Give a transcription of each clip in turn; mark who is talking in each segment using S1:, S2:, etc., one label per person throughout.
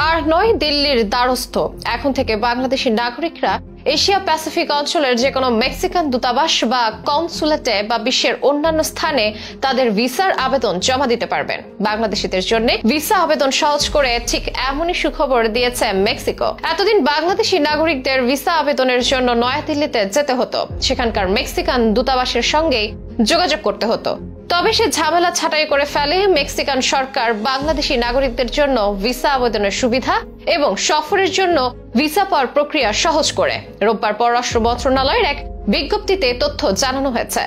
S1: আর নয় দিল্লির দ্বারস্থ। এখন থেকে বাংলাদেশি নাগরিকরা এশিয়া প্যাসিফিক অঞ্চলের যে কোনো মেক্সিকান দূতাবাস বা কনসুলেটে বা বিশ্বের অন্যান্য স্থানে তাদের ভিসার আবেদন জমা দিতে পারবেন। বাংলাদেশিদের জন্য ভিসা আবেদন সহজ করে ঠিক এমনই সুখবর দিয়েছে মেক্সিকো। এতদিন বাংলাদেশি নাগরিকদের ভিসা আবেদনের জন্য নয়াদিল্লিতে যেতে হতো, সেখানকার মেক্সিকান দূতাবাসের সঙ্গেই যোগাযোগ করতে হতো। তবে সে ঝামেলা ছাঁটাই করে ফেলে মেক্সিকান সরকার বাংলাদেশি নাগরিকদের জন্য ভিসা আবেদনের সুবিধা এবং সফরের জন্য ভিসা পাওয়ার প্রক্রিয়া সহজ করে। রোববার পররাষ্ট্র মন্ত্রণালয়ের এক বিজ্ঞপ্তিতে তথ্য জানানো হয়েছে।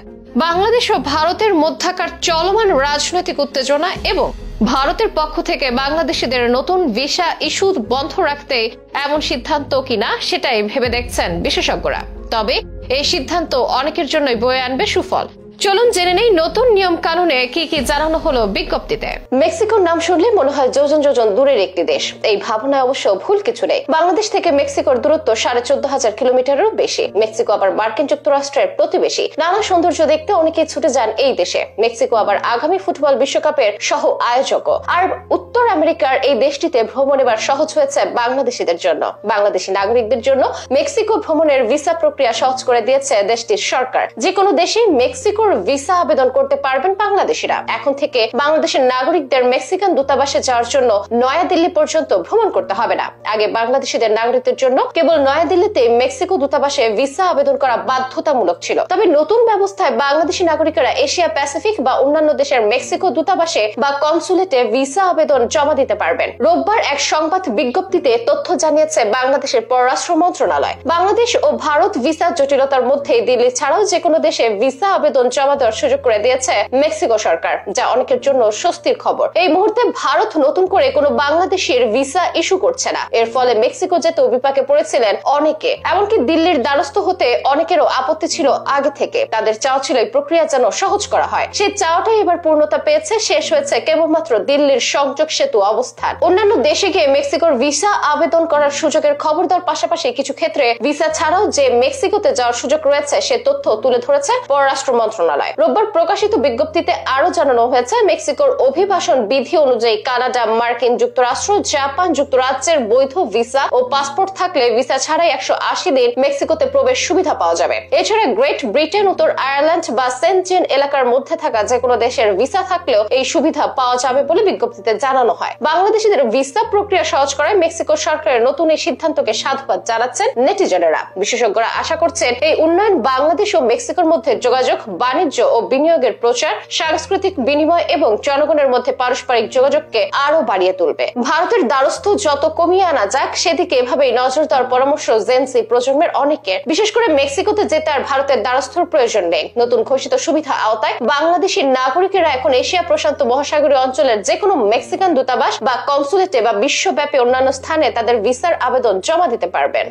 S1: বাংলাদেশ ও ভারতের মধ্যকার চলমান রাজনৈতিক উত্তেজনা এবং ভারতের পক্ষ থেকে বাংলাদেশিদের নতুন ভিসা ইস্যু বন্ধ রাখতে এমন সিদ্ধান্ত কিনা সেটাই ভেবে দেখছেন বিশেষজ্ঞরা। তবে এই সিদ্ধান্ত অনেকের জন্যই বয়ে আনবে সুফল। চলুন জেনে নেই নতুন নিয়ম কানুনে কি কি জানানো হলো বিজ্ঞপ্তিতে। মেক্সিকোর নাম শুনলে মনে হয় যোজন যোজন দূরের একটি দেশ। এই ভাবনায় অবশ্য ভুল কিছু নেই। বাংলাদেশ থেকে মেক্সিকোর দূরত্ব 14,500 কিলোমিটারেরও বেশি। মেক্সিকো আবার মার্কিন যুক্তরাষ্ট্রের প্রতিবেশী। নানা সৌন্দর্য দেখতে অনেকেই ছুটে যান এই দেশে। মেক্সিকো আবার আগামী ফুটবল বিশ্বকাপের সহ আয়োজকও। আর উত্তর আমেরিকার এই দেশটিতে ভ্রমণ এবার সহজ হয়েছে বাংলাদেশিদের জন্য। বাংলাদেশি নাগরিকদের জন্য মেক্সিকো ভ্রমণের ভিসা প্রক্রিয়া সহজ করে দিয়েছে দেশটির সরকার। যে কোনো দেশে মেক্সিকো ভিসা আবেদন করতে পারবেন বাংলাদেশিরা। এখন থেকে বাংলাদেশের নাগরিকদের মেক্সিকান দূতাবাসে যাওয়ার জন্য নয়াদিল্লি পর্যন্ত ভ্রমণ করতে হবে না। আগে বাংলাদেশিদের নাগরিকদের জন্য কেবল নয়াদিল্লিতে মেক্সিকো দূতাবাসে ভিসা আবেদন করা বাধ্যতামূলক ছিল। তবে নতুন ব্যবস্থায় বাংলাদেশি নাগরিকরা এশিয়া প্যাসিফিক বা অন্যান্য দেশের মেক্সিকো দূতাবাসে বা কনসুলেটে ভিসা আবেদন জমা দিতে পারবেন। রোববার এক সংবাদ বিজ্ঞপ্তিতে তথ্য জানিয়েছে বাংলাদেশের পররাষ্ট্র মন্ত্রণালয়। বাংলাদেশ ও ভারত ভিসা জটিলতার মধ্যে দিল্লি ছাড়াও যে কোনো দেশে ভিসা আবেদন জমা দেওয়ার সুযোগ করে দিয়েছে মেক্সিকো সরকার, যা অনেকের জন্য স্বস্তির খবর। এই মুহূর্তে ভারত নতুন করে কোনো বাংলাদেশির ভিসা ইস্যু করছে না। এর ফলে মেক্সিকো যেতেও বিপাকে পড়েছিলেন অনেকে। এমনকি দিল্লির দ্বারস্থ হতে অনেকেরও আপত্তি ছিল আগে থেকে। তাদের চাওয়া ছিল এই প্রক্রিয়া যেন সহজ করা হয়। সেই চাওয়াটাই এবার পূর্ণতা পেয়েছে। শেষ হয়েছে কেবলমাত্র দিল্লির সংযোগ সেতু অবস্থান। অন্যান্য দেশে গিয়ে মেক্সিকোর ভিসা আবেদন করার সুযোগের খবর দেওয়ার পাশাপাশি কিছু ক্ষেত্রে ভিসা ছাড়াও যে মেক্সিকোতে যাওয়ার সুযোগ রয়েছে সে তথ্য তুলে ধরেছে পররাষ্ট্র মন্ত্রণালয়। রোববার প্রকাশিত বিজ্ঞপ্তিতে আরো জানানো হয়েছে, মেক্সিকোর অভিবাসন বিধি অনুযায়ী কানাডা, মার্কিন যুক্তরাষ্ট্র, জাপান, যুক্তরাজ্যের বৈধ ভিসা ও পাসপোর্ট থাকলে ভিসা ছাড়াই 180 দিন মেক্সিকোতে প্রবেশ সুবিধা পাওয়া যাবে। এছাড়া গ্রেট ব্রিটেন, উত্তর আয়ারল্যান্ড বা সেন্ট-জেন এলাকার মধ্যে থাকা যে কোনো দেশের ভিসা থাকলেও এই সুবিধা পাওয়া যাবে বলে বিজ্ঞপ্তিতে জানানো হয়। বাংলাদেশিদের ভিসা প্রক্রিয়া সহজ করায় মেক্সিকো সরকারের নতুন এই সিদ্ধান্তকে সাধুবাদ জানাচ্ছেন নেটিজনেরা। বিশেষজ্ঞরা আশা করছেন এই উন্নয়ন বাংলাদেশ ও মেক্সিকোর মধ্যে যোগাযোগ, বাণিজ্য ও বিনিয়োগের প্রচার, সাংস্কৃতিক বিনিময় এবং জনগণের মধ্যে পারস্পরিক যোগাযোগকে আরো বাড়িয়ে তুলবে। ভারতের দ্বারস্থ যত কমিয়ে আনা যাক সেদিকে এভাবেই নজর দেওয়ার পরামর্শ জেনসি প্রজন্মের অনেকের। বিশেষ করে মেক্সিকোতে যেতে আর ভারতের দ্বারস্থর প্রয়োজন নেই। নতুন ঘোষিত সুবিধা আওতায় বাংলাদেশি নাগরিকেরা এখন এশিয়া প্রশান্ত মহাসাগরীয় অঞ্চলের যে কোনো মেক্সিকান দূতাবাস বা কনসুলেটে বা বিশ্বব্যাপী অন্যান্য স্থানে তাদের ভিসার আবেদন জমা দিতে পারবেন।